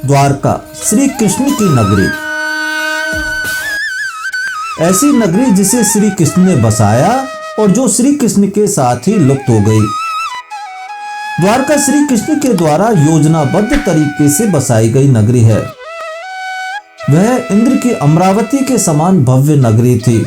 द्वारका श्री कृष्ण की नगरी। ऐसी नगरी जिसे श्री कृष्ण ने बसाया और जो श्री कृष्ण के साथ ही लुप्त हो गई। द्वारका श्री कृष्ण के द्वारा योजनाबद्ध तरीके से बसाई गई नगरी है। वह इंद्र की अमरावती के समान भव्य नगरी थी।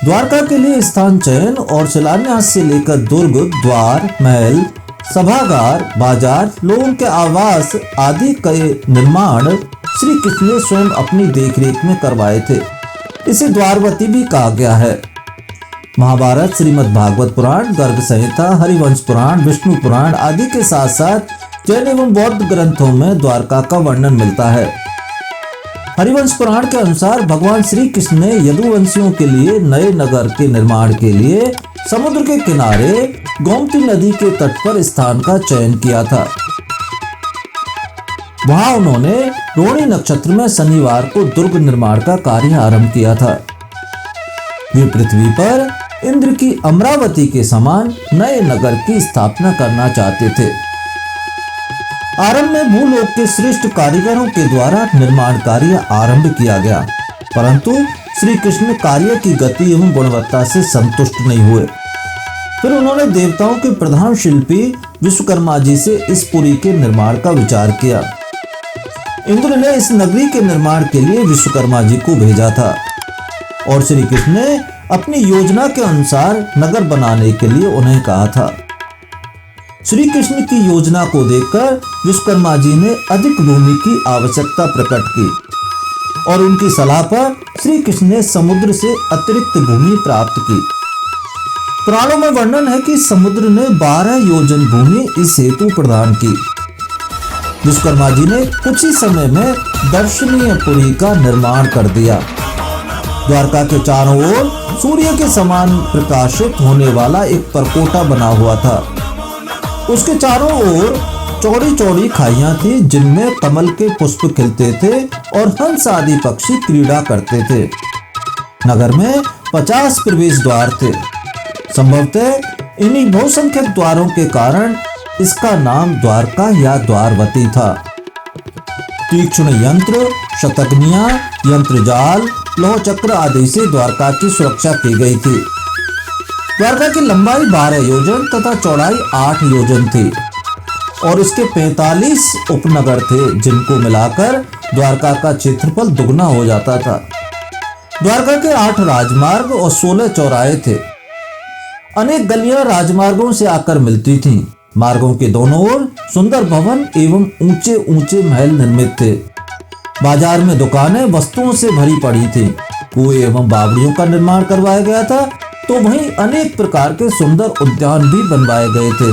द्वारका के लिए स्थान चयन और शिलान्यास से लेकर दुर्ग, द्वार, महल, सभागार, बाजार, लोगों के आवास आदि के निर्माण श्री कृष्ण ने स्वयं अपनी देखरेख में करवाए थे। इसे द्वारवती भी कहा गया है। महाभारत, श्रीमद् भागवत पुराण, गर्ग संहिता, हरिवंश पुराण, विष्णु पुराण आदि के साथ साथ जैन एवं बौद्ध ग्रंथों में द्वारका का वर्णन मिलता है। हरिवंश पुराण के अनुसार भगवान श्री कृष्ण ने यदुवंशियों के लिए नए नगर के निर्माण के लिए समुद्र के किनारे गोमती नदी के तट पर स्थान का चयन किया था। वहां उन्होंने रोहिणी नक्षत्र में शनिवार को दुर्ग निर्माण का कार्य आरंभ किया था। वे पृथ्वी पर इंद्र की अमरावती के समान नए नगर की स्थापना करना चाहते थे। आरंभ में भूलोक के श्रेष्ठ कारीगरों के द्वारा निर्माण कार्य आरंभ किया गया, परंतु श्री कृष्ण कार्य की गति एवं गुणवत्ता से संतुष्ट नहीं हुए। फिर उन्होंने देवताओं के प्रधान शिल्पी विश्वकर्मा जी से इस पुरी के निर्माण का विचार किया। इंद्र ने इस नगरी के निर्माण के लिए विश्वकर्मा जी को भेजा था और श्री कृष्ण ने अपनी योजना के अनुसार नगर बनाने के लिए उन्हें कहा था। श्री कृष्ण की योजना को देखकर विश्वकर्मा जी ने अधिक भूमि की आवश्यकता प्रकट की और उनकी सलाह पर श्री कृष्ण ने समुद्र से अतिरिक्त भूमि प्राप्त की। पुराणों में वर्णन है कि समुद्र ने 12 योजन भूमि इस हेतु प्रदान की। विश्वकर्मा जी ने कुछ ही समय में दर्शनीय पुरी का निर्माण कर दिया। द्वारका के चारों ओर सूर्य के समान प्रकाशित होने वाला एक परकोटा बना हुआ था। उसके चारों ओर चौड़ी चौड़ी खाइयां थी जिनमें कमल के पुष्प खिलते थे और हंस आदि पक्षी क्रीड़ा करते थे। नगर में 50 प्रवेश द्वार थे। संभवतः इन्हीं बहुसंख्यक द्वारों के कारण इसका नाम द्वारका या द्वारवती था। तीक्ष्ण यंत्र, शतघ्नियां, यंत्र जाल, लौह चक्र आदि से द्वारका की सुरक्षा की गई थी। द्वारका की लंबाई 12 योजन तथा चौड़ाई 8 योजन थी और इसके 45 उपनगर थे जिनको मिलाकर द्वारका का क्षेत्रफल दुगना हो जाता था। द्वारका के 8 राजमार्ग और 16 चौराहे थे। अनेक गलियां राजमार्गों से आकर मिलती थीं। मार्गों के दोनों ओर सुंदर भवन एवं ऊंचे ऊंचे महल निर्मित थे। बाजार में दुकानें वस्तुओं से भरी पड़ी थी। कुएं एवं बावड़ियों का निर्माण करवाया गया था, तो वहीं अनेक प्रकार के सुंदर उद्यान भी बनवाए गए थे।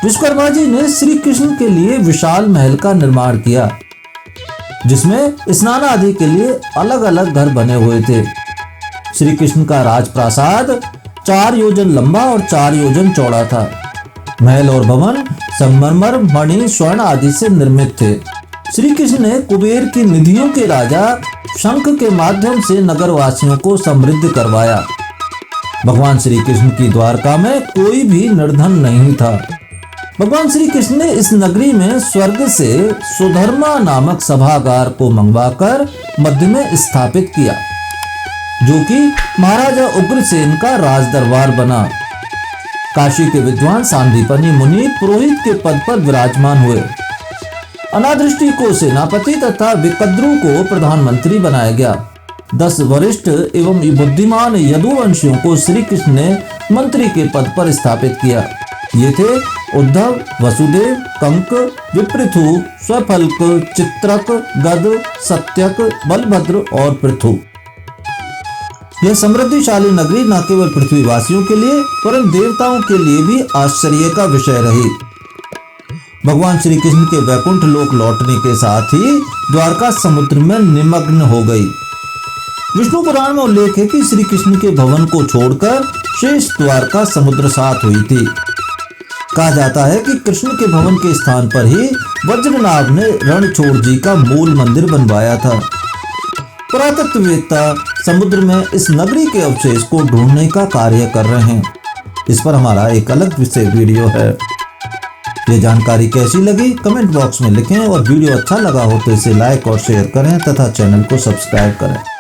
विश्वकर्मा जी ने श्री कृष्ण के लिए विशाल महल का निर्माण किया, जिसमें स्नान आदि के लिए अलग अलग घर बने हुए थे। श्री कृष्ण का राजप्रासाद 4 योजन लंबा और 4 योजन चौड़ा था। महल और भवन संगमरमर, मणि, स्वर्ण आदि से निर्मित थे। श्री कृष्ण ने कुबेर की निधियों के राजा शंख के माध्यम से नगरवासियों को समृद्ध करवाया। भगवान श्री कृष्ण की द्वारका में कोई भी निर्धन नहीं था। भगवान श्री कृष्ण ने इस नगरी में स्वर्ग से सुधर्मा नामक सभागार को मंगवाकर मध्य में स्थापित किया, जो कि महाराजा उग्रसेन का राजदरबार बना। काशी के विद्वान सांदीपनि मुनि पुरोहित के पद पर विराजमान हुए। अनादृष्टि को सेनापति तथा विकद्रु को प्रधानमंत्री बनाया गया। 10 वरिष्ठ एवं बुद्धिमान यदुवंशियों को श्री कृष्ण ने मंत्री के पद पर स्थापित किया। ये थे उद्धव, वसुदेव, कंक, विपृथु, स्वफल्क, चित्रक, गद, सत्यक, बलभद्र और पृथु। यह समृद्धिशाली नगरी न केवल पृथ्वीवासियों के लिए परंतु देवताओं के लिए भी आश्चर्य का विषय रही। भगवान श्री कृष्ण के वैकुंठ लोक लौटने के साथ ही द्वारका समुद्र में निमग्न हो गई। विष्णु पुराण में उल्लेख है कि श्री कृष्ण के भवन को छोड़कर शेष द्वारका समुद्र साथ हुई थी। कहा जाता है कि कृष्ण के भवन के स्थान पर ही वज्रनाभ ने रणछोड़ जी का मूल मंदिर बनवाया था। पुरातत्ववेत्ता समुद्र में इस नगरी के अवशेष को ढूंढने का कार्य कर रहे हैं। इस पर हमारा एक अलग विषय वीडियो है। ये जानकारी कैसी लगी कमेंट बॉक्स में लिखें और वीडियो अच्छा लगा हो तो इसे लाइक और शेयर करें तथा चैनल को सब्सक्राइब करें।